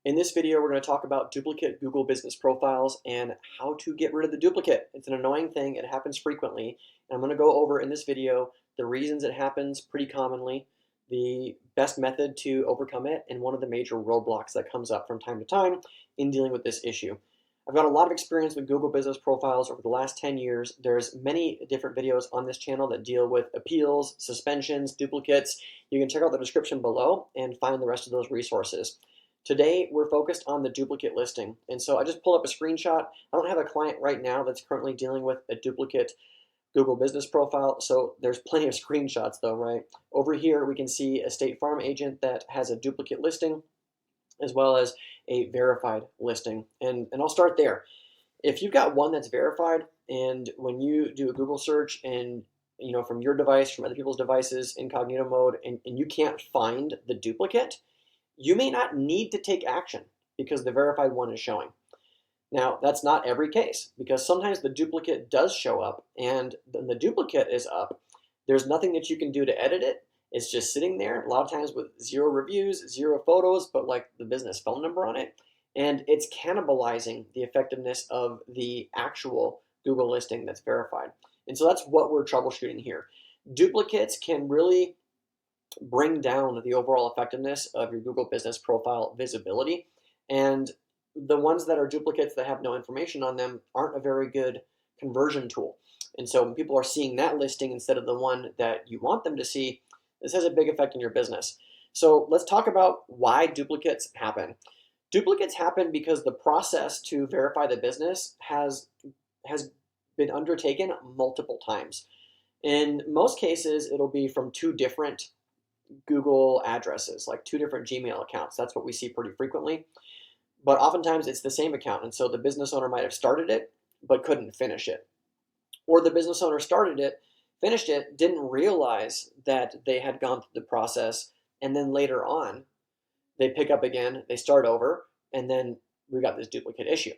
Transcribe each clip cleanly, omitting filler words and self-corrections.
In this video, we're going to talk about duplicate Google business profiles and how to get rid of the duplicate. It's an annoying thing. It happens frequently. And I'm going to go over in this video the reasons it happens pretty commonly, the best method to overcome it, and one of the major roadblocks that comes up from time to time in dealing with this issue. I've got a lot of experience with Google business profiles over the last 10 years. There's many different videos on this channel that deal with appeals, suspensions, duplicates. You can check out the description below and find the rest of those resources. Today, we're focused on the duplicate listing. And so I just pulled up a screenshot. I don't have a client right now that's currently dealing with a duplicate Google business profile, so there's plenty of screenshots though, right? Over here, we can see a State Farm agent that has a duplicate listing, as well as a verified listing. And I'll start there. If you've got one that's verified, and when you do a Google search and from your device, from other people's devices, incognito mode, and you can't find the duplicate, you may not need to take action because the verified one is showing. Now, that's not every case, because sometimes the duplicate does show up, and then the duplicate is up. There's nothing that you can do to edit it. It's just sitting there, a lot of times with 0 reviews, 0 photos, but like the business phone number on it. And it's cannibalizing the effectiveness of the actual Google listing that's verified. And so that's what we're troubleshooting here. Duplicates can really bring down the overall effectiveness of your Google business profile visibility. And the ones that are duplicates that have no information on them aren't a very good conversion tool. And so when people are seeing that listing instead of the one that you want them to see, this has a big effect on your business. So let's talk about why duplicates happen. Duplicates happen because the process to verify the business has been undertaken multiple times. In most cases, it'll be from 2 different Google addresses, like 2 different Gmail accounts. That's what we see pretty frequently. But oftentimes it's the same account, and so the business owner might have started it but couldn't finish it. Or the business owner started it, finished it, didn't realize that they had gone through the process, and then later on they pick up again, they start over, and then we got this duplicate issue.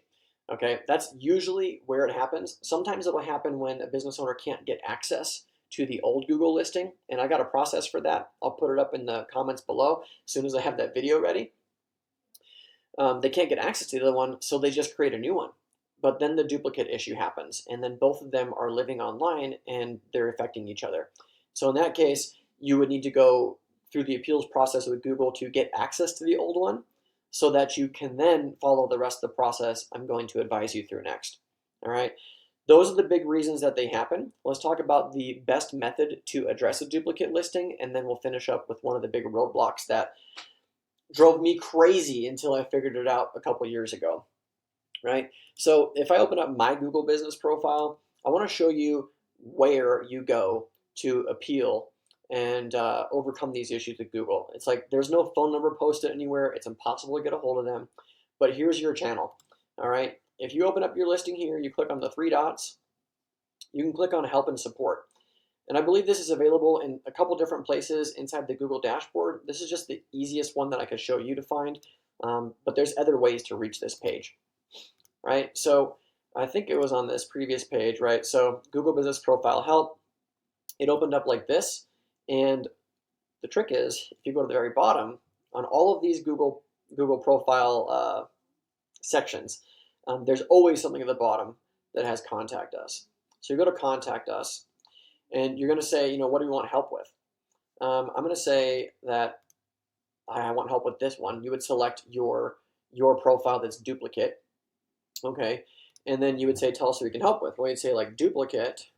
Okay, that's usually where it happens. Sometimes it'll happen when a business owner can't get access to the old Google listing, and I got a process for that. I'll put it up in the comments below as soon as I have that video ready. They can't get access to the other one, so they just create a new one. But then the duplicate issue happens, and then both of them are living online and they're affecting each other. So in that case, you would need to go through the appeals process with Google to get access to the old one so that you can then follow the rest of the process I'm going to advise you through next. All right. Those are the big reasons that they happen. Let's talk about the best method to address a duplicate listing, and then we'll finish up with one of the big roadblocks that drove me crazy until I figured it out a couple years ago, right? So if I open up my Google business profile, I want to show you where you go to appeal and overcome these issues with Google. It's like there's no phone number posted anywhere. It's impossible to get a hold of them. But here's your channel, all right? If you open up your listing here, you click on the 3 dots, you can click on help and support. And I believe this is available in a couple different places inside the Google dashboard. This is just the easiest one that I could show you to find, but there's other ways to reach this page, right? So I think it was on this previous page, right? So Google Business Profile Help, it opened up like this. And the trick is, if you go to the very bottom, on all of these Google profile sections, there's always something at the bottom that has contact us. So you go to contact us, and you're going to say, what do you want help with? I'm going to say that I want help with this one. You would select your profile that's duplicate, okay? And then you would say, tell us what we can help with. Well, you'd say like duplicate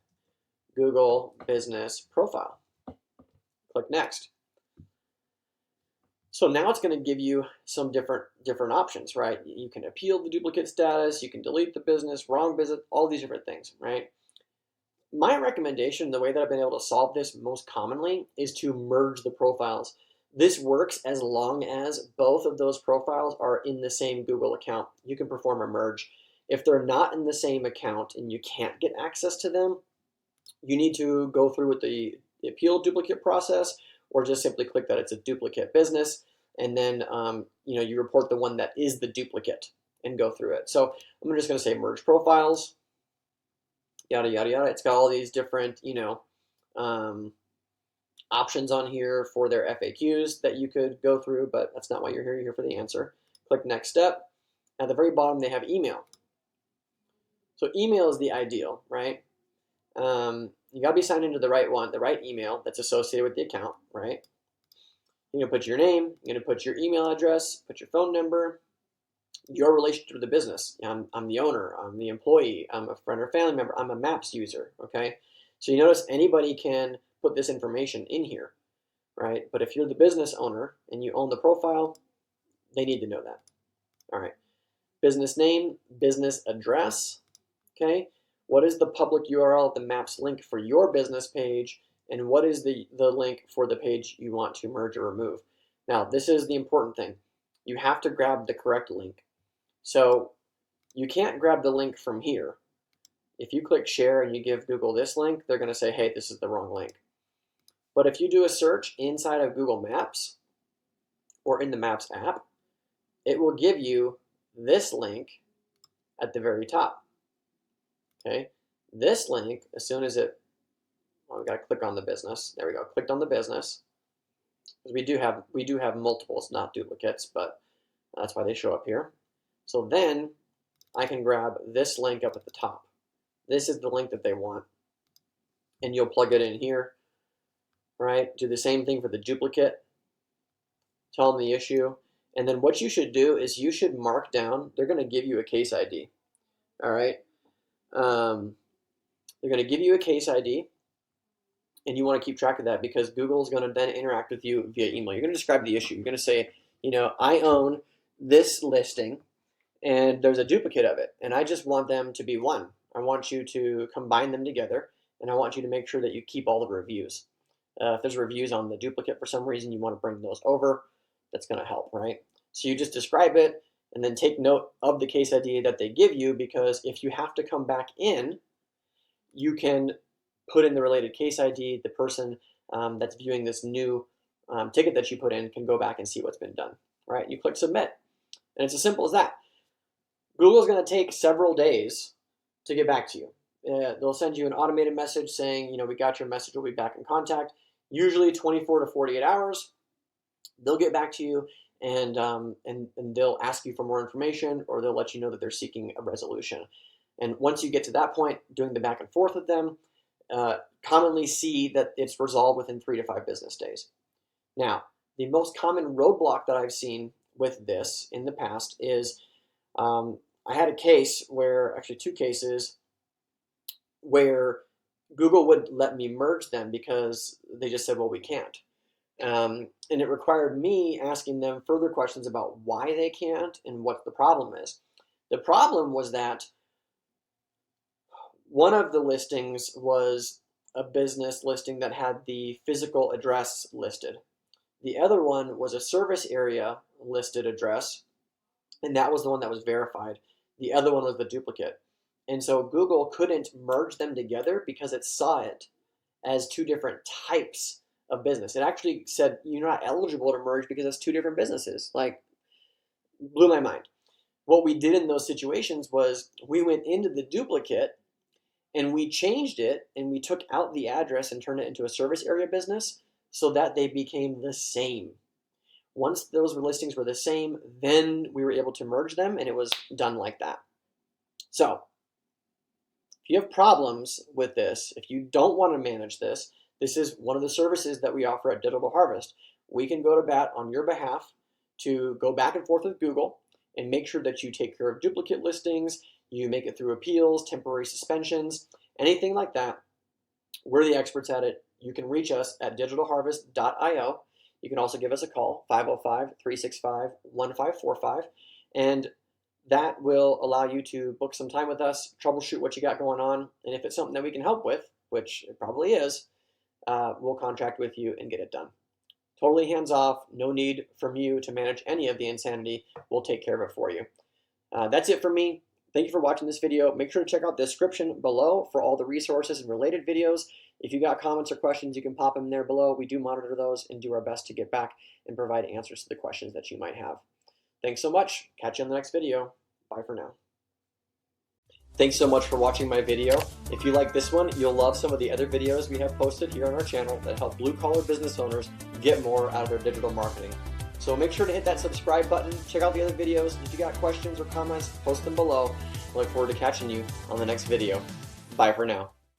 Google business profile. Click next. So now it's going to give you some different options, right? You can appeal the duplicate status, you can delete the business, wrong business, all these different things, right? My recommendation, the way that I've been able to solve this most commonly, is to merge the profiles. This works as long as both of those profiles are in the same Google account. You can perform a merge. If they're not in the same account and you can't get access to them, you need to go through with the appeal duplicate process, or just simply click that it's a duplicate business, and then you report the one that is the duplicate and go through it. So I'm just going to say merge profiles, yada yada yada. It's got all these different options on here for their FAQs that you could go through, but that's not why you're here. You're here for the answer. Click next step. At the very bottom, they have email. So email is the ideal, right? You gotta be signed into the right one, the right email that's associated with the account, right? You're gonna put your name, you're gonna put your email address, put your phone number, your relationship to the business. I'm the owner, I'm the employee, I'm a friend or family member, I'm a Maps user, okay? So you notice anybody can put this information in here, right? But if you're the business owner and you own the profile, they need to know that. All right, business name, business address, okay? What is the public URL, the Maps link for your business page, and what is the link for the page you want to merge or remove? Now, this is the important thing. You have to grab the correct link. So you can't grab the link from here. If you click share and you give Google this link, they're going to say, hey, this is the wrong link. But if you do a search inside of Google Maps or in the Maps app, it will give you this link at the very top. Okay, this link, as soon as it, well, we got to click on the business. There we go. Clicked on the business. We do have multiples, not duplicates, but that's why they show up here. So then I can grab this link up at the top. This is the link that they want, and you'll plug it in here, right? Do the same thing for the duplicate. Tell them the issue, and then what you should do is you should mark down. They're going to give you a case ID. All right. They're going to give you a case ID, and you want to keep track of that because Google is going to then interact with you via email. You're going to describe the issue. You're going to say, you know, I own this listing, and there's a duplicate of it, and I just want them to be one. I want you to combine them together, and I want you to make sure that you keep all the reviews. If there's reviews on the duplicate for some reason, you want to bring those over. That's going to help, right? So you just describe it, and then take note of the case ID that they give you, because if you have to come back in, you can put in the related case ID. The person that's viewing this new ticket that you put in can go back and see what's been done, right? You click submit, and it's as simple as that. Google's going to take several days to get back to you. They'll send you an automated message saying, you know, we got your message, we'll be back in contact. Usually 24 to 48 hours. They'll get back to you, and they'll ask you for more information, or they'll let you know that they're seeking a resolution. And once you get to that point, doing the back and forth with them, commonly see that it's resolved within 3 to 5 business days. Now, the most common roadblock that I've seen with this in the past is I had a case where, actually 2 cases, where Google would let me merge them because they just said, well, we can't. And it required me asking them further questions about why they can't and what the problem is. The problem was that one of the listings was a business listing that had the physical address listed. The other one was a service area listed address, and that was the one that was verified. The other one was the duplicate. And so Google couldn't merge them together because it saw it as 2 different types of business. It actually said you're not eligible to merge because it's 2 different businesses. Like, blew my mind. What we did in those situations was we went into the duplicate and we changed it, and we took out the address and turned it into a service area business so that they became the same. Once those listings were the same, then we were able to merge them, and it was done like that. So if you have problems with this, if you don't want to manage this, this is one of the services that we offer at Digital Harvest. We can go to bat on your behalf to go back and forth with Google and make sure that you take care of duplicate listings, you make it through appeals, temporary suspensions, anything like that. We're the experts at it. You can reach us at digitalharvest.io. You can also give us a call, 505-365-1545, and that will allow you to book some time with us, troubleshoot what you got going on, and if it's something that we can help with, which it probably is, we'll contract with you and get it done. Totally hands off, no need from you to manage any of the insanity. We'll take care of it for you. That's it for me. Thank you for watching this video. Make sure to check out the description below for all the resources and related videos. If you got comments or questions, you can pop them there below. We do monitor those and do our best to get back and provide answers to the questions that you might have. Thanks so much. Catch you on the next video. Bye for now. Thanks so much for watching my video. If you like this one, you'll love some of the other videos we have posted here on our channel that help blue-collar business owners get more out of their digital marketing. So So make sure to hit that subscribe button, check out the other videos. If you got questions or comments, post them below. I look forward to catching you on the next video. Bye for now.